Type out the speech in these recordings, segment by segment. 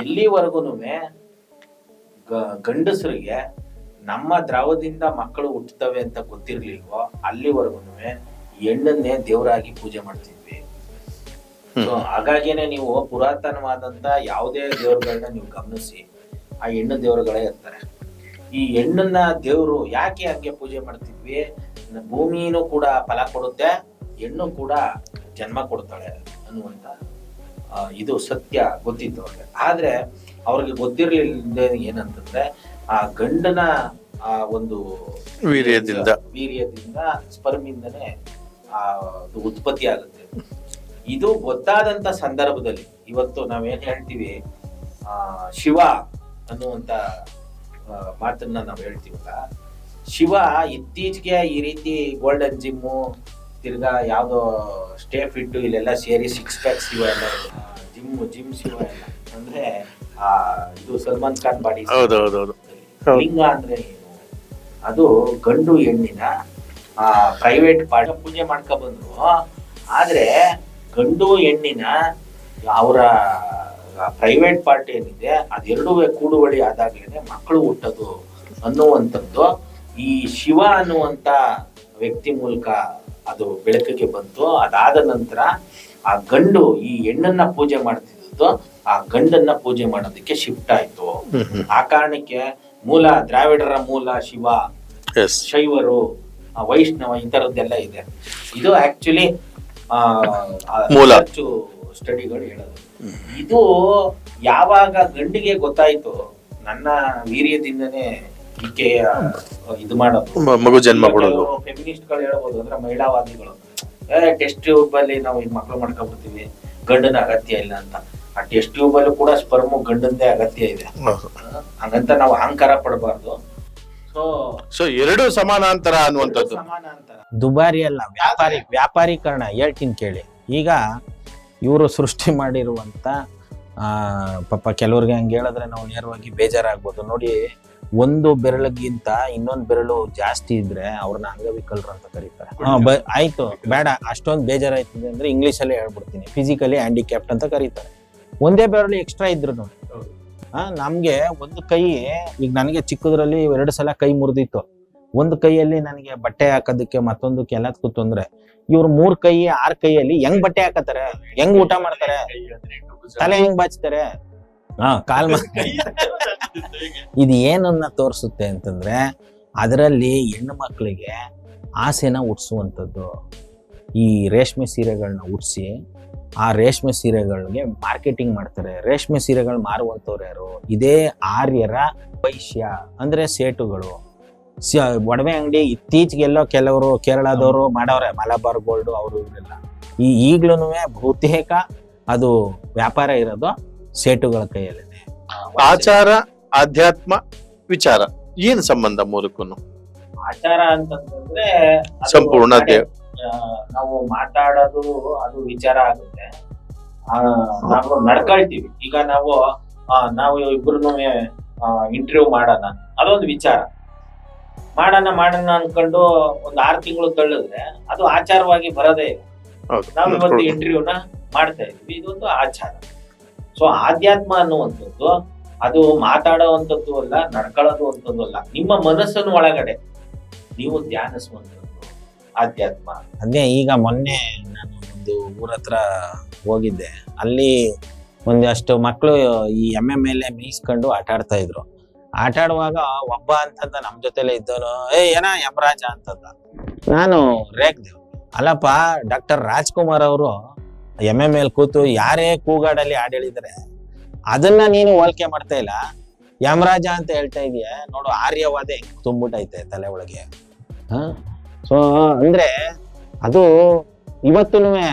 ಎಲ್ಲಿವರೆಗೂ ಗಂಡಸರಿಗೆ ನಮ್ಮ ದ್ರಾವದಿಂದ ಮಕ್ಕಳು ಹುಟ್ಟುತ್ತವೆ ಅಂತ ಗೊತ್ತಿರ್ಲಿಲ್ವೋ ಅಲ್ಲಿವರೆಗೂ ಹೆಣ್ಣನ್ನೇ ದೇವರಾಗಿ ಪೂಜೆ ಮಾಡ್ತಿದ್ವಿ. ಸೊ ಹಾಗಾಗಿನೇ ನೀವು ಪುರಾತನವಾದಂತ ಯಾವುದೇ ದೇವರುಗಳನ್ನ ನೀವು ಗಮನಿಸಿ, ಆ ಹೆಣ್ಣು ದೇವರುಗಳೇ ಇರ್ತಾರೆ. ಈ ಹೆಣ್ಣನ್ನ ದೇವರು ಯಾಕೆ ಹಂಗೆ ಪೂಜೆ ಮಾಡ್ತಿದ್ವಿ? ಭೂಮಿನೂ ಕೂಡ ಫಲ ಕೊಡುತ್ತೆ, ಹೆಣ್ಣು ಕೂಡ ಜನ್ಮ ಕೊಡ್ತಾಳೆ ಅನ್ನುವಂತ ಇದು ಸತ್ಯ ಗೊತ್ತಿತ್ತು ಅವ್ರಿಗೆ. ಆದ್ರೆ ಅವ್ರಿಗೆ ಗೊತ್ತಿರ್ಲಿಲ್ಲ ಏನಂತಂದ್ರೆ ಆ ಗಂಡನ ಆ ಒಂದು ವೀರ್ಯದಿಂದ ಸ್ಪರ್ಮಿಂದನೇ ಉತ್ಪತ್ತಿ ಆಗುತ್ತೆ. ಇದು ಗೊತ್ತಾದಂತ ಸಂದರ್ಭದಲ್ಲಿ ಇವತ್ತು ನಾವೇನ್ ಹೇಳ್ತೀವಿ, ಶಿವ ಅನ್ನುವಂತ ಮಾತನ್ನ ನಾವ್ ಹೇಳ್ತೀವಲ್ಲ, ಶಿವ ಇತ್ತೀಚೆಗೆ ಈ ರೀತಿ ಗೋಲ್ಡನ್ ಜಿಮ್ಮು ತಿರ್ಗಾ ಯಾವ್ದೋ ಸ್ಟೇ ಫಿಟ್ ಇಲ್ಲೆಲ್ಲ ಸೇರಿ 6 ಪ್ಯಾಕ್ ಶಿವ ಎಲ್ಲ ಜಿಮ್ ಶಿವ ಎಲ್ಲ ಅಂದ್ರೆ ಇದು ಸಲ್ಮಾನ್ ಖಾನ್ ಬಾಡಿ. ಲಿಂಗ ಅಂದ್ರೆ ಏನು? ಅದು ಗಂಡು ಹೆಣ್ಣಿನ ಪ್ರೈವೇಟ್ ಪಾರ್ಟ್ ಪೂಜೆ ಮಾಡ್ಕೊ ಬಂದ್ರು. ಆದ್ರೆ ಗಂಡು ಹೆಣ್ಣಿನ ಅವರ ಪ್ರೈವೇಟ್ ಪಾರ್ಟ್ ಏನಿದೆ ಅದೆರಡೂ ಕೂಡುವಳಿ ಆದಾಗ್ಲೇನೆ ಮಕ್ಕಳು ಹುಟ್ಟೋದು ಅನ್ನುವಂಥದ್ದು ಈ ಶಿವ ಅನ್ನುವಂತ ವ್ಯಕ್ತಿ ಮೂಲಕ ಅದು ಬೆಳಕಿಗೆ ಬಂತು. ಅದಾದ ನಂತರ ಆ ಗಂಡು ಈ ಹೆಣ್ಣನ್ನ ಪೂಜೆ ಮಾಡ್ತಿದ್ದು ಆ ಗಂಡನ್ನ ಪೂಜೆ ಮಾಡೋದಕ್ಕೆ ಶಿಫ್ಟ್ ಆಯ್ತು. ಆ ಕಾರಣಕ್ಕೆ ಮೂಲ ದ್ರಾವಿಡರ ಮೂಲ ಶಿವ, ಶೈವರು, ವೈಷ್ಣವ ಈ ತರದ್ದೆಲ್ಲ ಇದೆ. ಇದು ಆಕ್ಚುಲಿ ಸ್ಟಡಿಗಳು ಹೇಳೋದು. ಇದು ಯಾವಾಗ ಗಂಡಿಗೆ ಗೊತ್ತಾಯ್ತು ನನ್ನ ವೀರ್ಯದಿಂದನೇ ಈಕೆ ಇದು ಮಾಡೋದು, ಮಗು ಜನ್ಮ ಕೊಡೋದು. ಫೆಮಿನಿಸ್ಟ್ ಗಳು ಹೇಳ್ಬೋದು, ಅಂದ್ರೆ ಮಹಿಳಾವಾದಿಗಳು ಟೆಸ್ಟ್ ಟ್ಯೂಬ್ ಅಲ್ಲಿ ನಾವು ಈಗ ಮಕ್ಕಳು ಮಾಡ್ಕೊಂಡ್ಬಿಡ್ತೀವಿ, ಗಂಡನ ಅಗತ್ಯ ಇಲ್ಲ ಅಂತ. ಆ ಟೆಸ್ಟ್ ಟ್ಯೂಬ್ ಅಲ್ಲೂ ಕೂಡ ಸ್ಪರ್ಮು ಗಂಡಂದೇ ಅಗತ್ಯ ಇದೆ. ಹಂಗಂತ ನಾವು ಅಹಂಕಾರ ಪಡಬಾರ್ದು. ಸೊ ಎರಡು ಸಮಾನಾಂತರ ಅನ್ನುವಂಥದ್ದು. ದುಬಾರಿ ಅಲ್ಲ, ವ್ಯಾಪಾರೀಕರಣ. ಹೇಳ್ತೀನಿ ಕೇಳಿ. ಈಗ ಇವರು ಸೃಷ್ಟಿ ಮಾಡಿರುವಂತ ಪಾಪ ಕೆಲವ್ರಿಗೆ ಹಂಗೆ ಹೇಳಿದ್ರೆ ನಾವು ನೇರವಾಗಿ ಬೇಜಾರಾಗ್ಬೋದು. ನೋಡಿ, ಒಂದು ಬೆರಳಿಗಿಂತ ಇನ್ನೊಂದು ಬೆರಳು ಜಾಸ್ತಿ ಇದ್ರೆ ಅವ್ರನ್ನ ಅಂಗವಿಕಲರು ಅಂತ ಕರೀತಾರೆ. ಆಯ್ತು, ಬೇಡ ಅಷ್ಟೊಂದು ಬೇಜಾರಾಯ್ತದೆ ಅಂದ್ರೆ ಇಂಗ್ಲಿಷ್ ಅಲ್ಲೇ ಹೇಳ್ಬಿಡ್ತೀನಿ, ಫಿಸಿಕಲಿ ಹ್ಯಾಂಡಿಕ್ಯಾಪ್ಟ್ ಅಂತ ಕರೀತಾರೆ. ಒಂದೇ ಬೆರಳು ಎಕ್ಸ್ಟ್ರಾ ಇದ್ರು ನೋಡಿ. ನಮ್ಗೆ ಒಂದು ಕೈ, ಈಗ ನನಗೆ ಚಿಕ್ಕದ್ರಲ್ಲಿ 2 ಸಲ ಕೈ ಮುರಿದಿತ್ತು. ಒಂದು ಕೈಯಲ್ಲಿ ನನಗೆ ಬಟ್ಟೆ ಹಾಕೋದಕ್ಕೆ, ಮತ್ತೊಂದಕ್ಕೆ ಎಲ್ಲದಕ್ಕೂ ತೊಂದ್ರೆ. ಇವ್ರು 3 ಕೈ 6 ಕೈಯಲ್ಲಿ ಹೆಂಗ್ ಬಟ್ಟೆ ಹಾಕತಾರೆ, ಹೆಂಗ್ ಊಟ ಮಾಡ್ತಾರೆ, ತಲೆ ಹೆಂಗ್ ಬಾಚ್ತಾರೆ, ಕಾಲ್ ಇದು ಏನನ್ನ ತೋರಿಸುತ್ತೆ ಅಂತಂದ್ರೆ ಅದರಲ್ಲಿ ಹೆಣ್ಣು ಮಕ್ಕಳಿಗೆ ಆಸೆನ ಹುಟ್ಟಿಸುವಂಥದ್ದು. ಈ ರೇಷ್ಮೆ ಸೀರೆಗಳನ್ನ ಹುಟ್ಟಿಸಿ ಆ ರೇಷ್ಮೆ ಸೀರೆಗಳಿಗೆ ಮಾರ್ಕೆಟಿಂಗ್ ಮಾಡ್ತಾರೆ. ರೇಷ್ಮೆ ಸೀರೆಗಳು ಮಾರುವಂಥವ್ರು ಯಾರು? ಇದೇ ಆರ್ಯರ ವೈಶ್ಯ ಅಂದ್ರೆ ಸೇಟುಗಳು. ಒಡವೆ ಅಂಗಡಿ ಇತ್ತೀಚೆಗೆಲ್ಲೋ ಕೆಲವರು ಕೇರಳದವರು ಮಾಡವ್ರೆ, ಮಲಬಾರ್ ಗೋಲ್ಡ್ ಅವರು ಇವರೆಲ್ಲ. ಈಗ್ಲೂ ಬಹುತೇಕ ಅದು ವ್ಯಾಪಾರ ಇರೋದು ಸೇಟುಗಳ ಕೈಯಲ್ಲಿದೆ. ಆಚಾರ, ಆಧ್ಯಾತ್ಮ, ವಿಚಾರ ಏನ್ ಸಂಬಂಧ ಮೂರಕ್ಕೂ? ಆಚಾರ ಅಂತಂದ್ರೆ ಸಂಪೂರ್ಣ ನಾವು ಮಾತಾಡೋದು ಅದು ವಿಚಾರ ಆಗುತ್ತೆ. ನಾವು ನಡ್ಕೊಳ್ತೀವಿ. ಈಗ ನಾವು ಇಬ್ರು ಇಂಟರ್ವ್ಯೂ ಮಾಡೋಣ, ಅದೊಂದು ವಿಚಾರ. ಮಾಡೋಣ ಅನ್ಕೊಂಡು ಒಂದು 6 ತಿಂಗಳು ತಳ್ಳಿದ್ರೆ ಅದು ಆಚಾರವಾಗಿ ಬರೋದೇ ಇಲ್ಲ. ನಾವು ಇವತ್ತು ಇಂಟರ್ವ್ಯೂನ ಮಾಡ್ತಾ ಇದ್ವಿ, ಇದೊಂದು ಆಚಾರ. ಸೊ ಆಧ್ಯಾತ್ಮ ಅನ್ನುವಂಥದ್ದು ಅದು ಮಾತಾಡುವಂಥದ್ದು ಅಲ್ಲ, ನಡ್ಕೊಳ್ಳೋದು ಅಂತದ್ದು ಅಲ್ಲ, ನಿಮ್ಮ ಮನಸ್ಸನ್ನು ಒಳಗಡೆ ನೀವು ಧ್ಯಾನಿಸುವಂಥದ್ದು ಆಧ್ಯಾತ್ಮ. ಅದೇ ಈಗ ಮೊನ್ನೆ ನಾನು ಒಂದು ಊರ ಹತ್ರ ಹೋಗಿದ್ದೆ. ಅಲ್ಲಿ ಒಂದಷ್ಟು ಮಕ್ಕಳು ಈ ಎಮ್ಮೆ ಮೇಲೆ ಮೇಯಿಸ್ಕೊಂಡು ಆಟ ಆಡ್ತಾ ಇದ್ರು. ಆಟ ಆಡುವಾಗ ಒಬ್ಬ ಅಂತಂದ ನಮ್ ಜೊತೆಲೆ ಇದ್ದವನು, ಏನ ಯಮರಾಜ ಅಂತಂದ. ನಾನು ರೇಗ್ದೆ, ಅಲ್ಲಪ್ಪ ಡಾಕ್ಟರ್ ರಾಜ್ಕುಮಾರ್ ಅವರು ಎಮ್ಮೆ ಮೇಲೆ ಕೂತು ಯಾರೇ ಕೂಗಾಡಲ್ಲಿ ಹಾಡು ಹೇಳಿದ್ರೆ ಅದನ್ನ ನೀನು ಹೋಲಿಕೆ ಮಾಡ್ತಾ ಇಲ್ಲ, ಯಮರಾಜ ಅಂತ ಹೇಳ್ತಾ ಇದೀಯ. ನೋಡು ಆರ್ಯವಾದ ಹೆಂಗ್ ತುಂಬಿಟ್ಟೈತೆ ತಲೆ ಒಳಗೆ. ಸೊ ಅಂದ್ರೆ ಅದು ಇವತ್ತು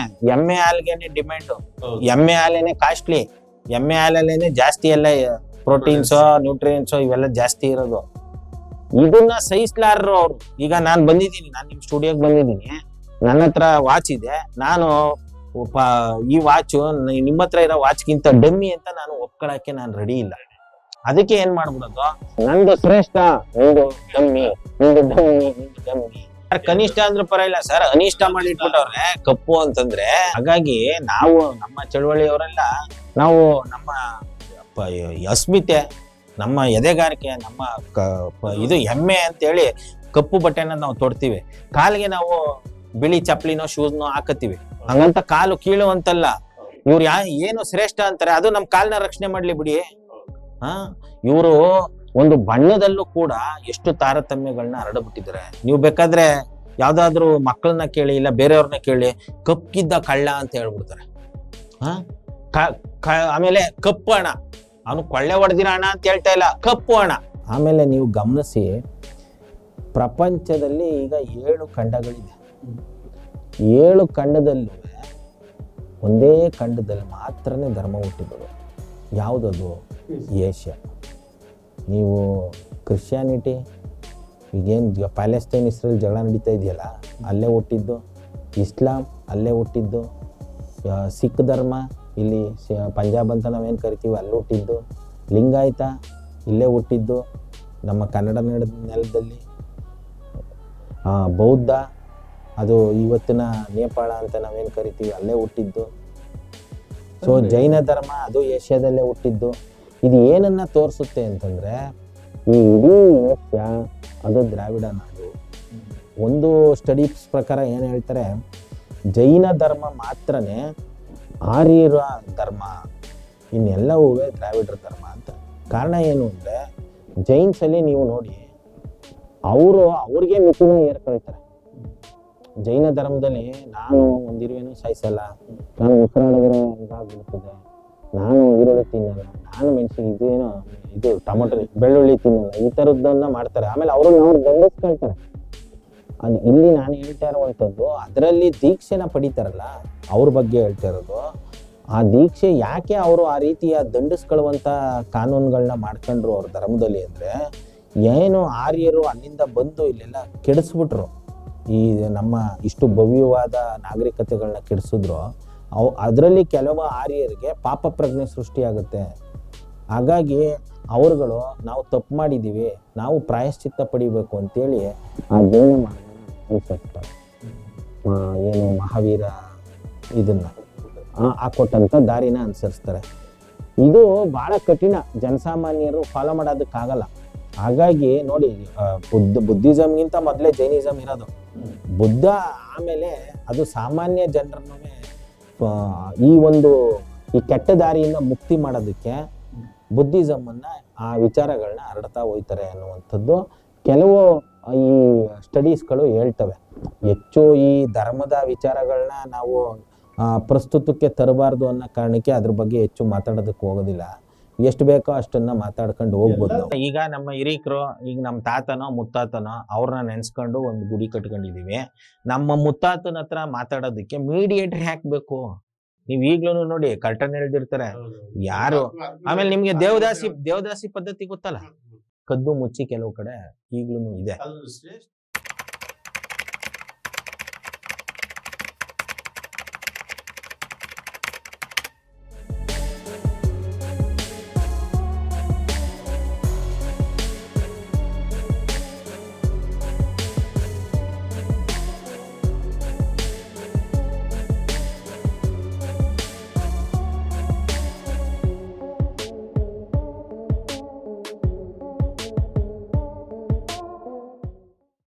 ಎಮ್ಮೆ ಹಾಲ್ಗೆನೆ ಡಿಮ್ಯಾಂಡು, ಎಮ್ಮೆ ಹಾಲೇನೆ ಕಾಸ್ಟ್ಲಿ, ಎಮ್ಮೆ ಹಾಲಲ್ಲೇನೆ ಜಾಸ್ತಿ ಎಲ್ಲ ಪ್ರೋಟೀನ್ಸ್ ನ್ಯೂಟ್ರಿಯೆಂಟ್ಸ್ ಇವೆಲ್ಲ ಜಾಸ್ತಿ ಇರೋದು. ಇದನ್ನ ಸಹಿಸ್ಲಾರ್ರು ಅವ್ರು. ಈಗ ನಾನು ಬಂದಿದ್ದೀನಿ, ನಾನು ನಿಮ್ ಸ್ಟುಡಿಯೋಗೆ ಬಂದಿದ್ದೀನಿ, ನನ್ನ ಹತ್ರ ವಾಚ್ ಇದೆ. ನಾನು ಈ ವಾಚ್ ನಿಮ್ಮ ಹತ್ರ ಇರೋ ವಾಚ್ಗಿಂತ ಡಮ್ಮಿ ಅಂತ ನಾನು ಒಪ್ಕೊಳಕ್ಕೆ ನಾನು ರೆಡಿ ಇಲ್ಲ. ಅದಕ್ಕೆ ಏನ್ ಮಾಡ್ಬಿಡೋದು, ನಂದು ಶ್ರೇಷ್ಠ, ನಿಂದು ಡಮ್ಮಿ, ನಿಂದು ಡಮ್ಮಿ, ನಿಂದು ಡಮ್ಮಿ. ಕನಿಷ್ಠ ಅಂದ್ರೆ ಪರವಾಗಿಲ್ಲ ಸರ್, ಅನಿಷ್ಠ ಮಾಡಿ ಇಟ್ಬಿಟ್ಟವ್ರೆ ಕಪ್ಪು ಅಂತಂದ್ರೆ. ಹಾಗಾಗಿ ನಾವು ನಮ್ಮ ಚಳವಳಿಯವರೆಲ್ಲ ನಾವು ನಮ್ಮ ಅಸ್ಮಿತೆ, ನಮ್ಮ ಎದೆಗಾರಿಕೆ, ನಮ್ಮ ಇದು ಹೆಮ್ಮೆ ಅಂತೇಳಿ ಕಪ್ಪು ಬಟ್ಟೆನ ನಾವು ತೊಡ್ತೀವಿ. ಕಾಲಿಗೆ ನಾವು ಬಿಳಿ ಚಪ್ಪಲಿನೋ ಶೂಸ್ನೋ ಹಾಕತ್ತೀವಿ. ಹಂಗಂತ ಕಾಲು ಕೀಳು ಅಂತಲ್ಲ, ಇವ್ರು ಏನು ಶ್ರೇಷ್ಠ ಅಂತಾರೆ, ಅದು ನಮ್ಮ ಕಾಲ್ನ ರಕ್ಷಣೆ ಮಾಡ್ಲಿ ಬಿಡಿ. ಇವರು ಒಂದು ಬಣ್ಣದಲ್ಲೂ ಕೂಡ ಎಷ್ಟು ತಾರತಮ್ಯಗಳನ್ನ ಹರಡ್ಬಿಟ್ಟಿದ್ದಾರೆ. ನೀವು ಬೇಕಾದ್ರೆ ಯಾವ್ದಾದ್ರು ಮಕ್ಕಳನ್ನ ಕೇಳಿ, ಇಲ್ಲ ಬೇರೆಯವ್ರನ್ನ ಕೇಳಿ, ಕಪ್ಪಿದ್ದ ಕಳ್ಳ ಅಂತ ಹೇಳ್ಬಿಡ್ತಾರೆ. ಆಮೇಲೆ ಕಪ್ಪು ಹಣ, ಅವನು ಕೊಳ್ಳೆ ಹೊಡೆದಿರೋ ಹಣ ಅಂತ ಹೇಳ್ತಾ ಇಲ್ಲ, ಕಪ್ಪು ಹಣ. ಆಮೇಲೆ ನೀವು ಗಮನಿಸಿ, ಪ್ರಪಂಚದಲ್ಲಿ ಈಗ 7 ಖಂಡಗಳಿದೆ. 7 ಖಂಡದಲ್ಲೂ ಒಂದೇ ಖಂಡದಲ್ಲಿ ಮಾತ್ರನೇ ಧರ್ಮ ಹುಟ್ಟಿದ್ರು. ಯಾವುದದು? ಏಷ್ಯಾ. ನೀವು ಕ್ರಿಶ್ಚಿಯಾನಿಟಿ, ಈಗೇನು ಪ್ಯಾಲೆಸ್ತೈನ್ ಇಸ್ರೇಲ್ ಜಗಳ ನಡೀತಾ ಇದೆಯಲ್ಲ, ಅಲ್ಲೇ ಹುಟ್ಟಿದ್ದು. ಇಸ್ಲಾಂ ಅಲ್ಲೇ ಹುಟ್ಟಿದ್ದು. ಸಿಖ್ ಧರ್ಮ ಇಲ್ಲಿ ಪಂಜಾಬ್ ಅಂತ ನಾವೇನು ಕರಿತೀವಿ ಅಲ್ಲಿ ಹುಟ್ಟಿದ್ದು. ಲಿಂಗಾಯತ ಇಲ್ಲೇ ಹುಟ್ಟಿದ್ದು, ನಮ್ಮ ಕನ್ನಡ ನೆಲದಲ್ಲಿ. ಬೌದ್ಧ ಅದು ಇವತ್ತಿನ ನೇಪಾಳ ಅಂತ ನಾವೇನು ಕರಿತೀವಿ ಅಲ್ಲೇ ಹುಟ್ಟಿದ್ದು. ಸೊ ಜೈನ ಧರ್ಮ ಅದು ಏಷ್ಯಾದಲ್ಲೇ ಹುಟ್ಟಿದ್ದು. ಇದು ಏನನ್ನ ತೋರಿಸುತ್ತೆ ಅಂತಂದರೆ, ಈ ಇಡೀ ಏಷ್ಯಾ ಅದು ದ್ರಾವಿಡ ನಾಡು. ಒಂದು ಸ್ಟಡೀಸ್ ಪ್ರಕಾರ ಏನು ಹೇಳ್ತಾರೆ, ಜೈನ ಧರ್ಮ ಮಾತ್ರನೇ ಆರ್ಯರ ಧರ್ಮ, ಇನ್ನೆಲ್ಲವೂ ದ್ರಾವಿಡರ ಧರ್ಮ ಅಂತ. ಕಾರಣ ಏನು ಅಂದರೆ, ಜೈನ್ಸಲ್ಲಿ ನೀವು ನೋಡಿ, ಅವ್ರಿಗೆ ಮಿತಿನ ಏರ್ಕೊಳ್ತಾರೆ. ಜೈನ ಧರ್ಮದಲ್ಲಿ ನಾನು ಒಂದಿರುವೇನು ಸಾಯಿಸಲ್ಲ, ನಾನು ಉಸಿರಾಡಿದ್ರೆ ಇದಾಗ್ಬಿಡ್ತದೆ, ನಾನು ಈರುಳ್ಳಿ ತಿನ್ನಲ್ಲ, ನಾನು ಇದು ಟೊಮೊಟೊ ಬೆಳ್ಳುಳ್ಳಿ ತಿನ್ನಲ್ಲ, ಈ ಥರದ್ದನ್ನ ಮಾಡ್ತಾರೆ. ಆಮೇಲೆ ಅವ್ರು ದಂಡಿಸ್ಕೊಳ್ತಾರೆ. ಅದು ಇಲ್ಲಿ ನಾನು ಹೇಳ್ತಾ ಇರುವಂಥದ್ದು, ಅದರಲ್ಲಿ ದೀಕ್ಷೆನ ಪಡಿತಾರಲ್ಲ ಅವ್ರ ಬಗ್ಗೆ ಹೇಳ್ತಾ ಇರೋದು. ಆ ದೀಕ್ಷೆ ಯಾಕೆ ಅವರು ಆ ರೀತಿಯ ದಂಡಿಸ್ಕೊಳ್ಳುವಂಥ ಕಾನೂನುಗಳನ್ನ ಮಾಡ್ಕೊಂಡ್ರು ಅವ್ರ ಧರ್ಮದಲ್ಲಿ ಅಂದರೆ, ಏನು ಆರ್ಯರು ಅಲ್ಲಿಂದ ಬಂದು ಇಲ್ಲೆಲ್ಲ ಕೆಡಿಸ್ಬಿಟ್ರು, ಈ ನಮ್ಮ ಇಷ್ಟು ಭವ್ಯವಾದ ನಾಗರಿಕತೆಗಳನ್ನ ಕೆಡಿಸಿದ್ರು. ಅದರಲ್ಲಿ ಕೆಲವು ಆರ್ಯರಿಗೆ ಪಾಪ ಪ್ರಜ್ಞೆ ಸೃಷ್ಟಿಯಾಗುತ್ತೆ. ಹಾಗಾಗಿ ಅವರುಗಳು ನಾವು ತಪ್ಪು ಮಾಡಿದ್ದೀವಿ, ನಾವು ಪ್ರಾಯಶ್ಚಿತ್ತ ಪಡಿಬೇಕು ಅಂತೇಳಿ ಆ ಜೈನ ಮಾರ್ಗನ ಅನುಸರಿಸ್ತಾರೆ. ಏನು ಮಹಾವೀರ ಇದನ್ನು ಹಾಕೊಟ್ಟಂಥ ದಾರಿನ ಅನುಸರಿಸ್ತಾರೆ. ಇದು ಭಾಳ ಕಠಿಣ, ಜನಸಾಮಾನ್ಯರು ಫಾಲೋ ಮಾಡೋದಕ್ಕಾಗಲ್ಲ. ಹಾಗಾಗಿ ನೋಡಿ, ಬುದ್ಧಿಸಮ್ಗಿಂತ ಮೊದಲೇ ಜೈನಿಸಮ್ ಇರೋದು. ಬುದ್ಧ ಆಮೇಲೆ ಅದು ಸಾಮಾನ್ಯ ಜನರನ್ನು ಈ ಕೆಟ್ಟ ದಾರಿಯಿಂದ ಮುಕ್ತಿ ಮಾಡೋದಕ್ಕೆ ಬುದ್ಧಿಸಮನ್ನ ಆ ವಿಚಾರಗಳನ್ನ ಹರಡ್ತಾ ಹೋಯ್ತಾರೆ ಅನ್ನುವಂಥದ್ದು ಕೆಲವು ಈ ಸ್ಟಡೀಸ್ಗಳು ಹೇಳ್ತವೆ. ಹೆಚ್ಚು ಈ ಧರ್ಮದ ವಿಚಾರಗಳನ್ನ ನಾವು ಪ್ರಸ್ತುತಕ್ಕೆ ತರಬಾರ್ದು ಅನ್ನೋ ಕಾರಣಕ್ಕೆ ಅದ್ರ ಬಗ್ಗೆ ಹೆಚ್ಚು ಮಾತಾಡೋದಕ್ಕೆ ಹೋಗೋದಿಲ್ಲ. ಎಷ್ಟು ಬೇಕೋ ಅಷ್ಟನ್ನ ಮಾತಾಡ್ಕೊಂಡು ಹೋಗ್ಬೋದು. ಈಗ ನಮ್ಮ ಹಿರೀಕರು, ಈಗ ನಮ್ಮ ತಾತನೋ ಮುತ್ತಾತನೋ ಅವ್ರನ್ನ ನೆನ್ಸ್ಕೊಂಡು ಒಂದು ಗುಡಿ ಕಟ್ಕೊಂಡಿದೀವಿ. ನಮ್ಮ ಮುತ್ತಾತನ ಹತ್ರ ಮಾತಾಡೋದಕ್ಕೆ ಮೀಡಿಯೇಟರ್ ಹಾಕ್ಬೇಕು. ನೀವ್ ಈಗ್ಲೂ ನೋಡಿ ಕರ್ಟನ್ ಎಳ್ದಿರ್ತಾರೆ ಯಾರು. ಆಮೇಲೆ ನಿಮ್ಗೆ ದೇವದಾಸಿ ಪದ್ಧತಿ ಗೊತ್ತಲ್ಲ, ಕದ್ದು ಮುಚ್ಚಿ ಕೆಲವು ಕಡೆ ಈಗ್ಲೂ ಇದೆ.